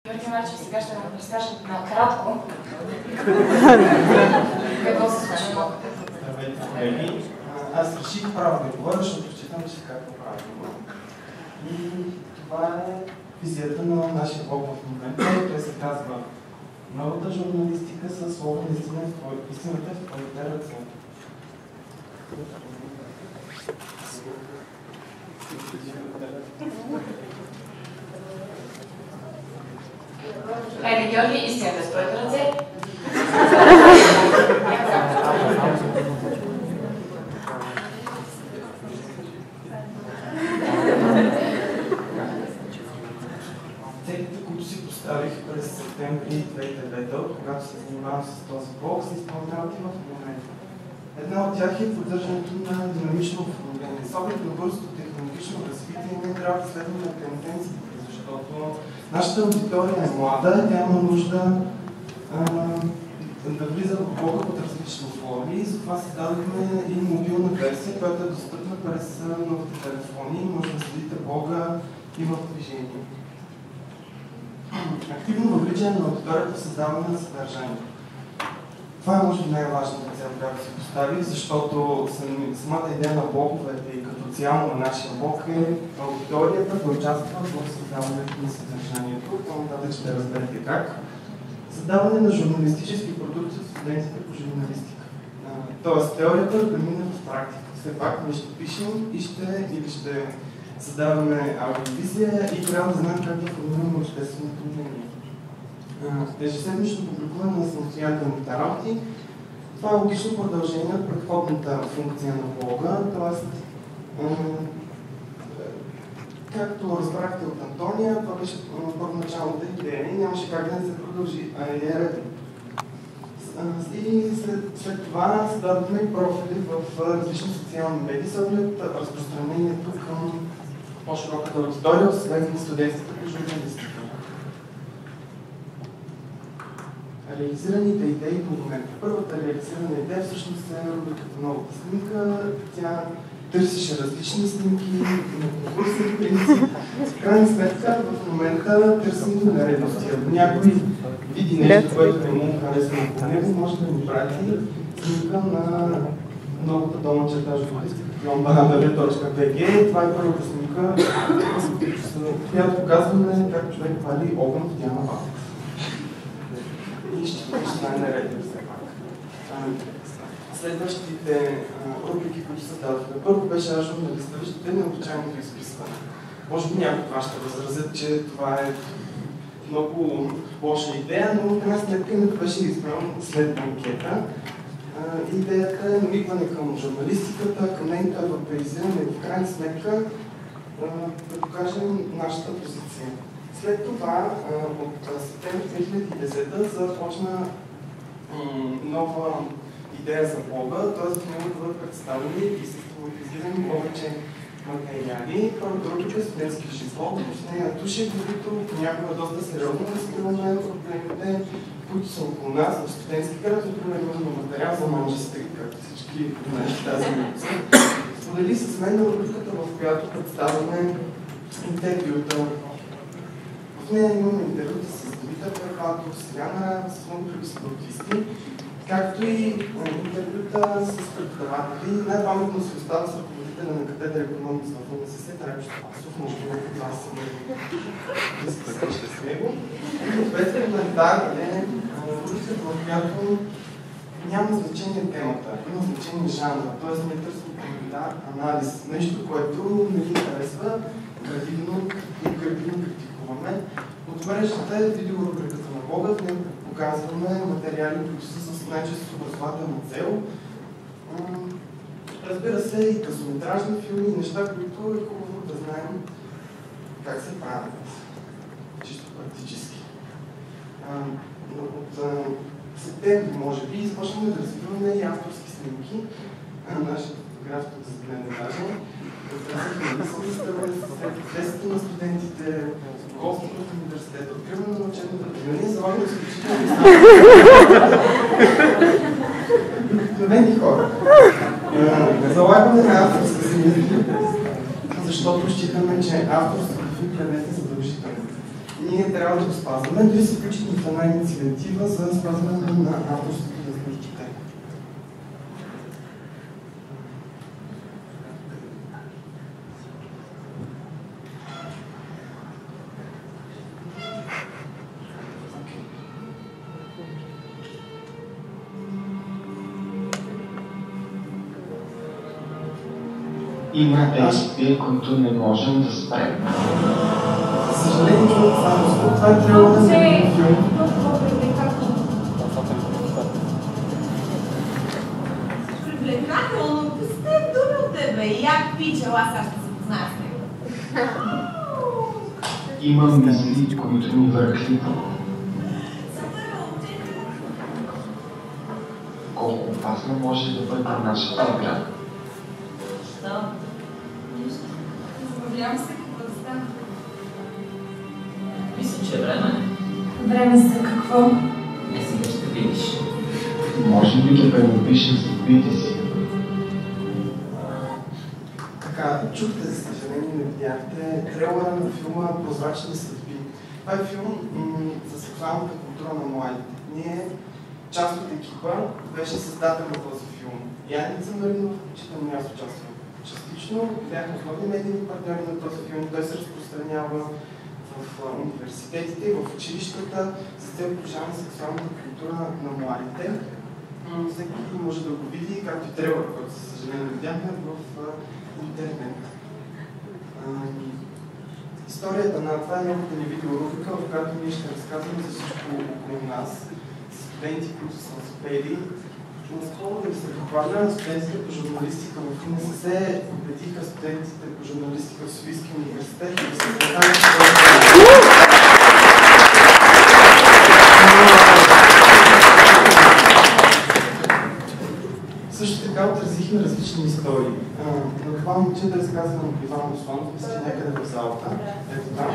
Георги Марчев сега ще ви разкаже накратко какво се случи много. Здравейте, колеги! Аз реших право да говоря, защото считам, че какво правилно. И това е визията на нашия блог в момента. Той се казва "Новата журналистика със слово на истината в твоите ръце". Хайде, Георги, истината в твоите ръце. Целите, които си поставих през септември 2009, когато се занимавам с този блог, се изпълняват и в момента. Една от тях е поддържането на динамично оформление. С оглед на бързото технологично развитие, ние трябва да следваме тенденциите, защото нашата аудитория е млада, тя има нужда да влиза в блога под различни условия и затова създадохме и мобилна версия, която е достъпна през новите телефони. Може да следите блога и в движение. Активно въвличане на аудиторията в създаване на съдържание. Това е може би най-важната цел, която си поставих, защото самата идея на блоговете и като цяло на нашия блог е аудиторията да участва в създаването на съдържанието. По-нататък ще разберете как. Създаване на журналистически продукти от студентите по журналистика. Тоест теорията да мине в практика. Все пак ние ще пишем и ще създаваме аудиовизия и трябва да знаем как да формираме общественото мнение. Ежеседмично публикуване на самостоятелните работи. Това е логично продължение от предходната функция на блога, т.е. както разбрахте от Антония, това беше първоначалната идея и нямаше как да не се продължи, а е редно. И след това създадохме и профили в различни социални медии, с оглед разпространението към по-широката аудитория, освен студентите по журналистика. Реализираните идеи до момента. Първата реализирана идея всъщност е рубриката "Новата снимка". Тя търсеше различни снимки, на конкурсен принцип. В крайна сметка, в момента търсим наредности. Ако някой види нещо, което не му харесва по него, може да ни прати снимка на новата долна черта журналистика @bananale.bg. Това е първата снимка, която показваме как човек пали огън в Диана Валков. И ще почне най-наредно все пак. Следващите рубрики, които създадохме. Първо беше "Журналиста". Виждате необичайното изписване. Може би някои от вас ще възразят, че това е много лоша идея, но в крайна сметка името беше избрано след анкета. Идеята е намигване към журналистиката, към нейното европеизиране и в крайна сметка да покажем нашата позиция. След това, от септември 2010 започна нова идея за блога, т.е. в него да бъдат представени и систематизирани повече материали. Първата рубрика е "Студентски живот", в нея Тушев, които понякога доста сериозно разкриваме проблемите, които са около нас в студентски град. Например, имаме материал за манжестри, както всички знаете тази минуца. Сподели с мен рубриката, в която представяме интервюта. В нея имаме интервюта с Димитър Карпатов, с Яна Раева, с много други спортисти, както и интервюта с преподаватели. Най-паметно се остава с ръководителя на катедра "Економикс" в УНСС, Трайчо Стопасов, може би от вас са да се срещате с него. И ответен коментар е рубрика, в която няма значение темата, има значение жанра, т.е. не търсим коментар, анализ, нещо, което не ви харесва, градивно и градивно критикуваме. От мрежата е видеорубриката на блога, в него показваме материали, които са с най-често образователна цел. Разбира се, и късометражни филми, неща, които е хубаво да знаем как се правят, чисто практически. От септември, може би, започваме да развиваме и авторски снимки. Нашия фотограф тук за гледане даже. Тестите на студентите, гостите в университета, откриване на учебната година. Ние залагаме изключително обикновени хора. Залагаме на авторски снимки, защото считаме, че авторството в интернет е задължително. И ние трябва да го спазваме, дори се включим в една инициатива за спазване на авторските възможности. Има действия, които не можем да спрем. За съжаление, това е трябва да се привлекателно, пусте думи от тебе. Як пичел, аз ще се позная с него. Има мисли, които ни върхли. Колко опасна може да бъде нашата игра? Да. Нищо. Забавлявам се какво да стане. Мисля, че е време. Време за какво? Не, сега ще видиш. Може би да пренапишем съдбите си. Така, чухте, за съжаление, не видяхте трейлера на филма "Прозрачни съдби". Това е филм за сексуалната култура на младите. Ние, част от екипа, беше създател на този филм. Яница Маринова, включително аз участвам частично. Бяхме основни медийни партньори на този филм. Той се разпространява в университетите и в училищата с цел повишаване на сексуалната култура на младите. Всеки може да го види, както и трейлер, който за съжаление видяхме в интернет. Историята на това е новата ни видеорубрика, в която ние ще разказваме за всичко около нас, студенти, които са успели. Наскоро да ви се похваля, студентите по журналистика в УНСС победиха студентите по журналистика в Софийския университет и се задават също така отразихме различни истории. На това момче да разказва на Иван Осланов, мисля, че някъде в залата. Ето там.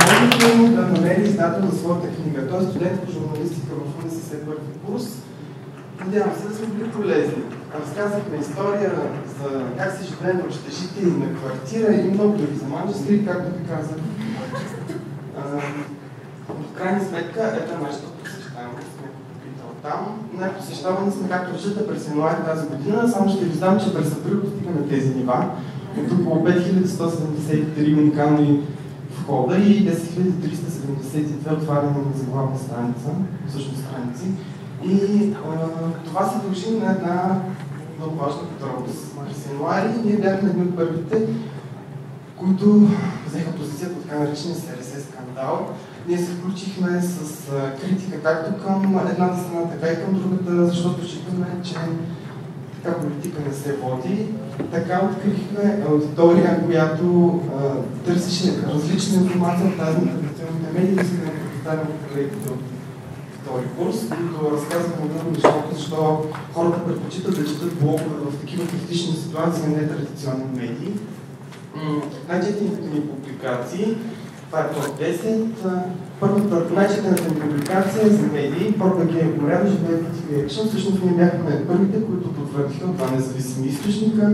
Можете да намери издател на своята книга. Той е студент по журналистика в УНСС първи курс. Надявам се да сме били полезни. Разказахме история за как се живее на общежитие и на квартира и много други за Манчестър, както ви казах. В крайна сметка, ето нашата посещаемост, сме попитал там. Най-посещавани сме, както виждате, през януари тази година, само ще ви знам, че през април достигаме тези нива. От около 5173 уникални входа и 10372 отваряне на заглавна страница, всъщност страници. И това се дължи на една много важна подробност. През януари ние бяхме едни от първите, които взеха позиция по така наречения СРС скандал. Ние се включихме с критика както към едната страна, така и към другата, защото считаме, че така политика не се води. Така открихме аудитория, която търсеше различна информация от тази на традиционните медии, да се да представям колегите от втори курс, които разказваме много нещото, защо хората предпочитат да четат блогове в такива критични ситуации, не традиционни медии. Най-четените ни публикации, това е топ 10. Първата най-четената ни публикация за медии, ProBG Умря да живее BTV Action. Всъщност ние бяхме първите, които потвърдиха от това независими източника,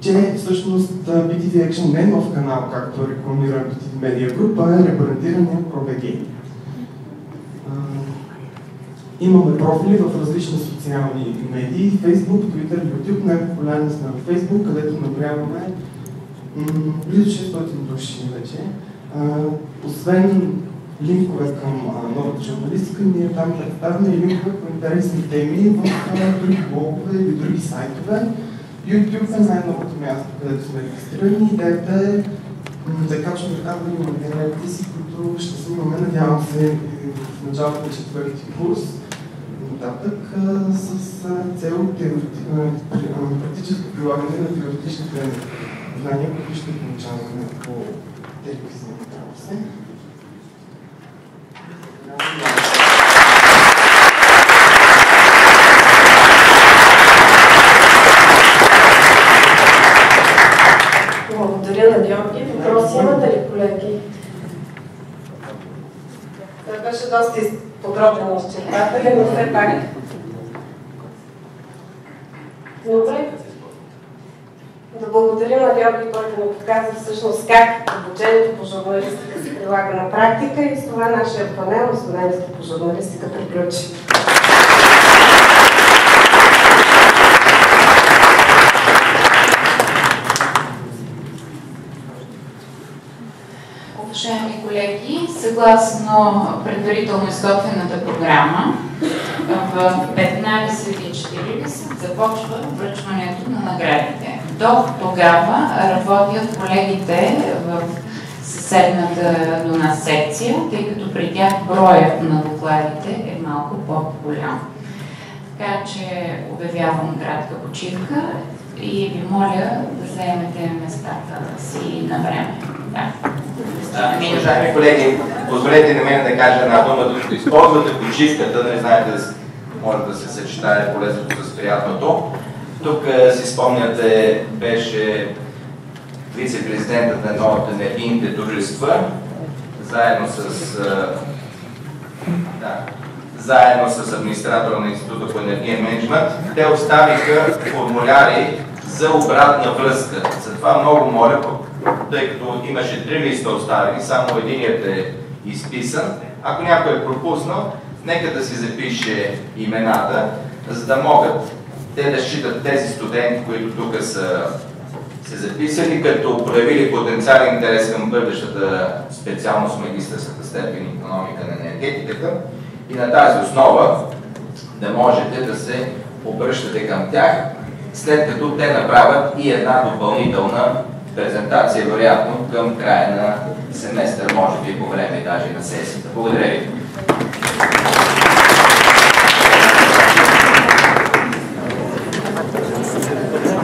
че всъщност BTV Action не е нов канал, както рекламира BTV Media Group, а е ребрандирания ProBG. Имаме профили в различни социални медии, Facebook, Twitter, YouTube. Най-популярни сме в Facebook, където набряваме близо 600 души вече. Освен линкове към новата журналистика, ние там представяме и линкове по интересни теми в други блогове или други сайтове. YouTube е най-новото място, където сме регистрирани. Идеята е да качваме там да имаме генералите си, които ще снимаме, надявам се, в началото на четвърти курс. Нататък с цел практическо прилагане на теоретичните знания, които ще получаваме по телевизионни траси. Благодаря на Георги. Въпроси имате ли, колеги? Това беше доста подробно изчерпателен, но все пак. Добре. благодаря на Георги, който ни показа всъщност как обучението по журналистика се прилага на практика и с това нашия панел на студентите по журналистика приключи. Уважаеми колеги, съгласно предварително изготвената програма, в 15:40 започва връчването на наградите. До тогава работят колегите в съседната до нас секция, тъй като при тях броят на докладите е малко по-голям. Така че обявявам кратка почивка и ви моля да заемете местата си на време. Уважаеми колеги, позволете на мен да кажа една дума, докато използвате почивката, да не знаете, може да се съчетае полезното с приятното. Тук си спомняте, беше вице-президентът на едно от енергийните дружества, заедно с администратора на Института по енергиен мениджмънт. Те оставиха формуляри за обратна връзка. Затова много моля, тъй като имаше 3 листа оставени, само единият е изписан. Ако някой е пропуснал, нека да си запише имената, за да могат те да считат тези студенти, които тук са се записали, като проявили потенциален интерес към бъдещата специалност в магистърската степен икономика на енергетиката и на тази основа да можете да се обръщате към тях, след като те направят и една допълнителна презентация, вероятно към края на семестър, може би по време даже на сесията. Благодаря ви.